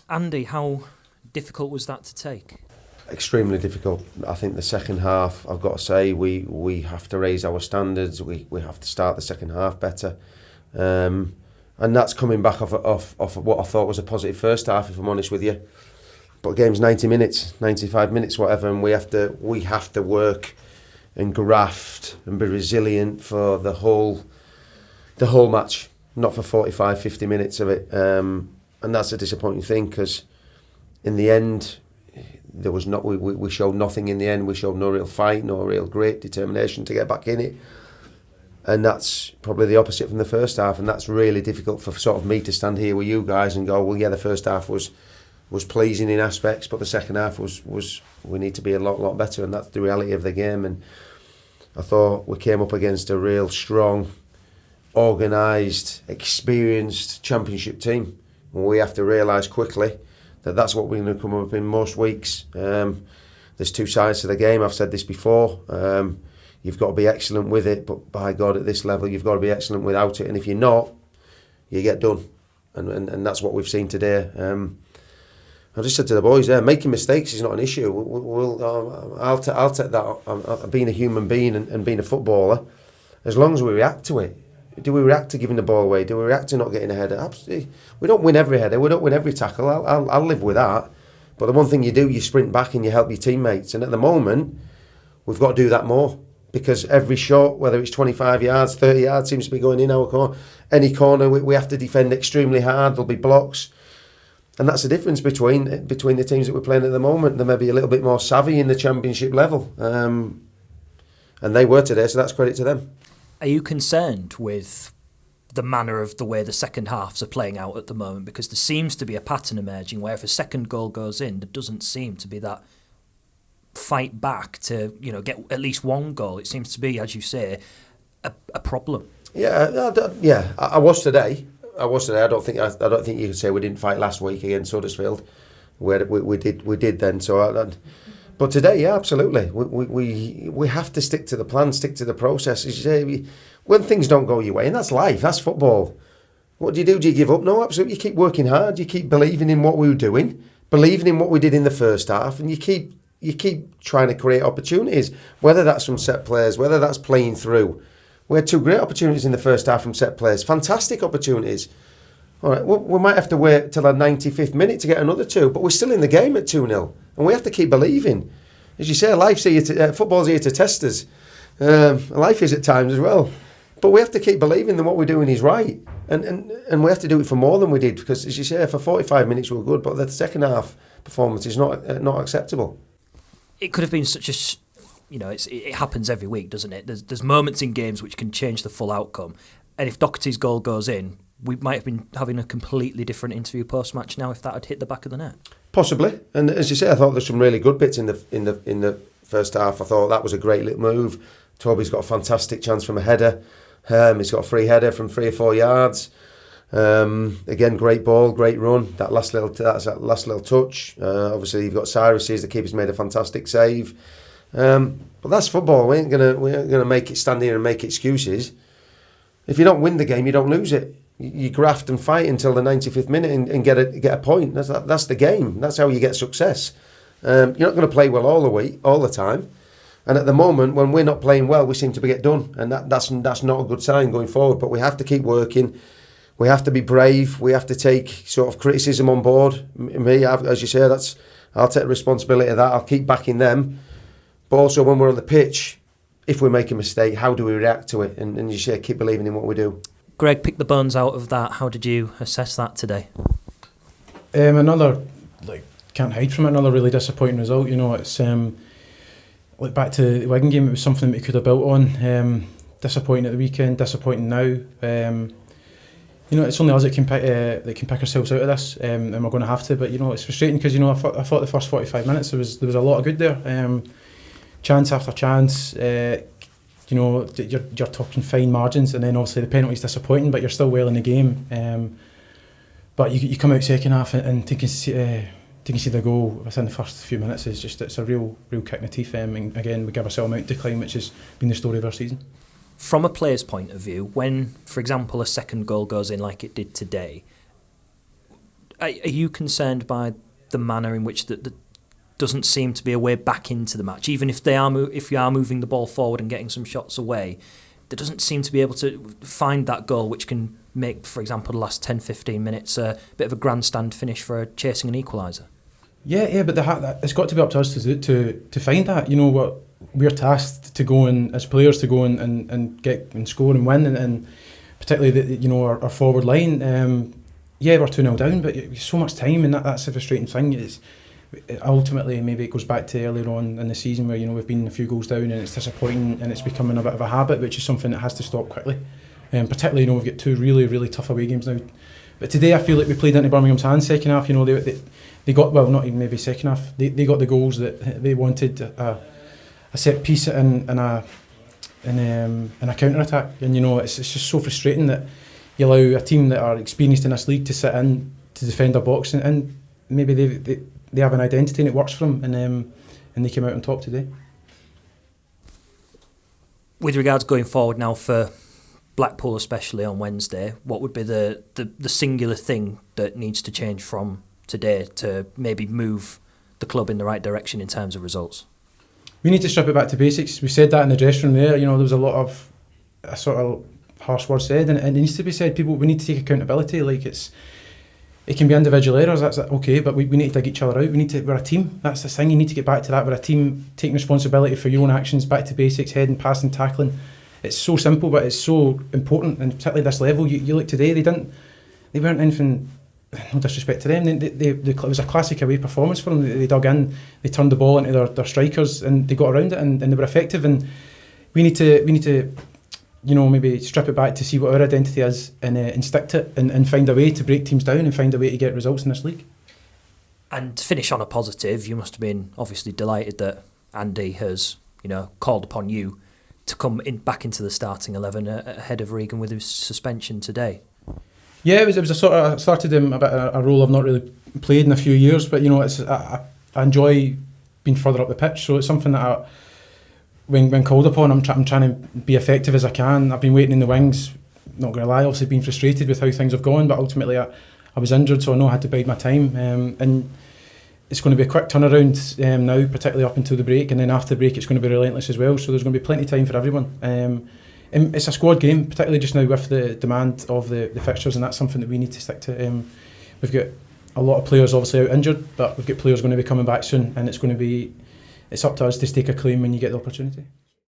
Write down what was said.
Andy, how difficult was that to take? Extremely difficult. I think the second half, I've got to say, we have to raise our standards. We have to start the second half better. And that's coming back off what I thought was a positive first half, if I'm honest with you. But the game's 90 minutes, 95 minutes, whatever, and we have to work and graft and be resilient for the whole match, not for 45, 50 minutes of it. And that's a disappointing thing, because in the end, there was not. We showed nothing in the end. We showed no real fight, no real great determination to get back in it. And that's probably the opposite from the first half, and that's really difficult for sort of me to stand here with you guys and go, well, yeah, the first half was pleasing in aspects, but the second half was we need to be a lot better, and that's the reality of the game. And I thought we came up against a real strong, organised, experienced championship team, and we have to realise quickly that that's what we're going to come up in most weeks. There's two sides to the game. I've said this before. You've got to be excellent with it, but by God, at this level, you've got to be excellent without it. And if you're not, you get done. And that's what we've seen today. I just said to the boys there, making mistakes is not an issue. I'll take that, being a human being and being a footballer, as long as we react to it. Do we react to giving the ball away? Do we react to not getting a header? Absolutely. We don't win every header. We don't win every tackle. I'll live with that. But the one thing you do, you sprint back and you help your teammates. And at the moment, we've got to do that more. Because every shot, whether it's 25 yards, 30 yards, seems to be going in our corner. Any corner, we have to defend extremely hard. There'll be blocks. And that's the difference between the teams that we're playing at the moment. They're maybe a little bit more savvy in the championship level. And they were today, so that's credit to them. Are you concerned with the manner of the way the second halves are playing out at the moment? Because there seems to be a pattern emerging where if a second goal goes in, there doesn't seem to be that fight back to get at least one goal. It seems to be, as you say, a problem. Yeah. I was today. I don't think you could say we didn't fight last week against Huddersfield. We did then. But today, yeah, absolutely. We have to stick to the plan, stick to the process. As you say, when things don't go your way, and that's life, that's football. What do you do? Do you give up? No, absolutely. You keep working hard. You keep believing in what we were doing, believing in what we did in the first half, and you keep trying to create opportunities, whether that's from set players, whether that's playing through. We had two great opportunities in the first half from set players, fantastic opportunities. All right, we might have to wait till the 95th minute to get another two, but we're still in the game at 2-0, and we have to keep believing. As you say, football's here to test us. Life is at times as well. But we have to keep believing that what we're doing is right, and we have to do it for more than we did, because, as you say, for 45 minutes we were good, but the second half performance is not acceptable. It could have been such a... it happens every week, doesn't it? There's moments in games which can change the full outcome. And if Doherty's goal goes in, we might have been having a completely different interview post-match now if that had hit the back of the net. Possibly. And as you say, I thought there's some really good bits in the first half. I thought that was a great little move. Toby's got a fantastic chance from a header. He's got a free header from 3 or 4 yards. Again, great ball, great run. That last little touch. Obviously, you've got Cyrus's, the keeper's made a fantastic save. But that's football. We ain't gonna make it stand here and make excuses. If you don't win the game, you don't lose it. You graft and fight until the 95th minute and get a point. That's the game. That's how you get success. You're not going to play well all the time. And at the moment, when we're not playing well, we seem to get done, and that's not a good sign going forward. But we have to keep working. We have to be brave. We have to take sort of criticism on board. Me, as you say, I'll take responsibility of that. I'll keep backing them. But also, when we're on the pitch, if we make a mistake, how do we react to it? And you say, keep believing in what we do. Greg, pick the bones out of that. How did you assess that today? Can't hide from it. Another really disappointing result. It's back to the Wigan game. It was something that we could have built on. Disappointing at the weekend. Disappointing now. It's only us that can pick ourselves out of this, and we're going to have to. But it's frustrating because I thought the first 45 minutes there was a lot of good there. Chance after chance. You're talking fine margins, and then obviously the penalty's disappointing, but you're still well in the game. But you come out second half and to concede the goal within the first few minutes it's a real kick in the teeth. And again, we give ourselves a mountain to climb, which has been the story of our season. From a player's point of view, when, for example, a second goal goes in like it did today, Are you concerned by the manner in which that doesn't seem to be a way back into the match? Even if if you are moving the ball forward and getting some shots away, there doesn't seem to be able to find that goal which can make, for example, the last 10-15 minutes a bit of a grandstand finish for chasing an equaliser. Yeah, but it's got to be up to us to find that. You know what, we're tasked to go and as players to go and get and score and win, and particularly our forward line. We're 2-0 down, but so much time, and that's a frustrating thing. Ultimately, maybe it goes back to earlier on in the season where we've been a few goals down and it's disappointing and it's becoming a bit of a habit, which is something that has to stop quickly. Particularly, we've got 2 really, really tough away games now. But today I feel like we played into Birmingham's hands second half. They got, well, not even maybe second half, they got the goals that they wanted, a set piece and a counter attack. And it's just so frustrating that you allow a team that are experienced in this league to sit in to defend a box, and maybe they have an identity and it works for them, and they came out on top today. With regards going forward now for Blackpool, especially on Wednesday, what would be the singular thing that needs to change from today to maybe move the club in the right direction in terms of results? We need to strip it back to basics. We said that in the dressing room there. There was a lot of sort of harsh words said, and it needs to be said. We need to take accountability. It can be individual errors, that's okay, but we need to dig each other out. We're a team. That's the thing. You need to get back to that. We're a team taking responsibility for your own actions, back to basics, heading, passing, tackling. It's so simple, but it's so important, and particularly this level. You look today, they weren't anything. No disrespect to them. It was a classic away performance for them. They dug in, they turned the ball into their strikers, and they got around it, and they were effective. And we need to maybe strip it back to see what our identity is, and stick to it, and find a way to break teams down and find a way to get results in this league. And to finish on a positive, you must have been obviously delighted that Andy has called upon you to come back into the starting 11 ahead of Regan with his suspension today. Yeah, it was a sort of, I started him a bit a role I've not really played in a few years, but I enjoy being further up the pitch, so it's something that when called upon, I'm trying to be effective as I can. I've been waiting in the wings, not going to lie, obviously been frustrated with how things have gone, but ultimately I was injured, so I know I had to bide my time, and it's going to be a quick turnaround now, particularly up until the break, and then after the break it's going to be relentless as well, so there's going to be plenty of time for everyone. And it's a squad game, particularly just now with the demand of the fixtures, and that's something that we need to stick to. We've got a lot of players obviously out injured, but we've got players going to be coming back soon, and it's up to us to stake a claim when you get the opportunity.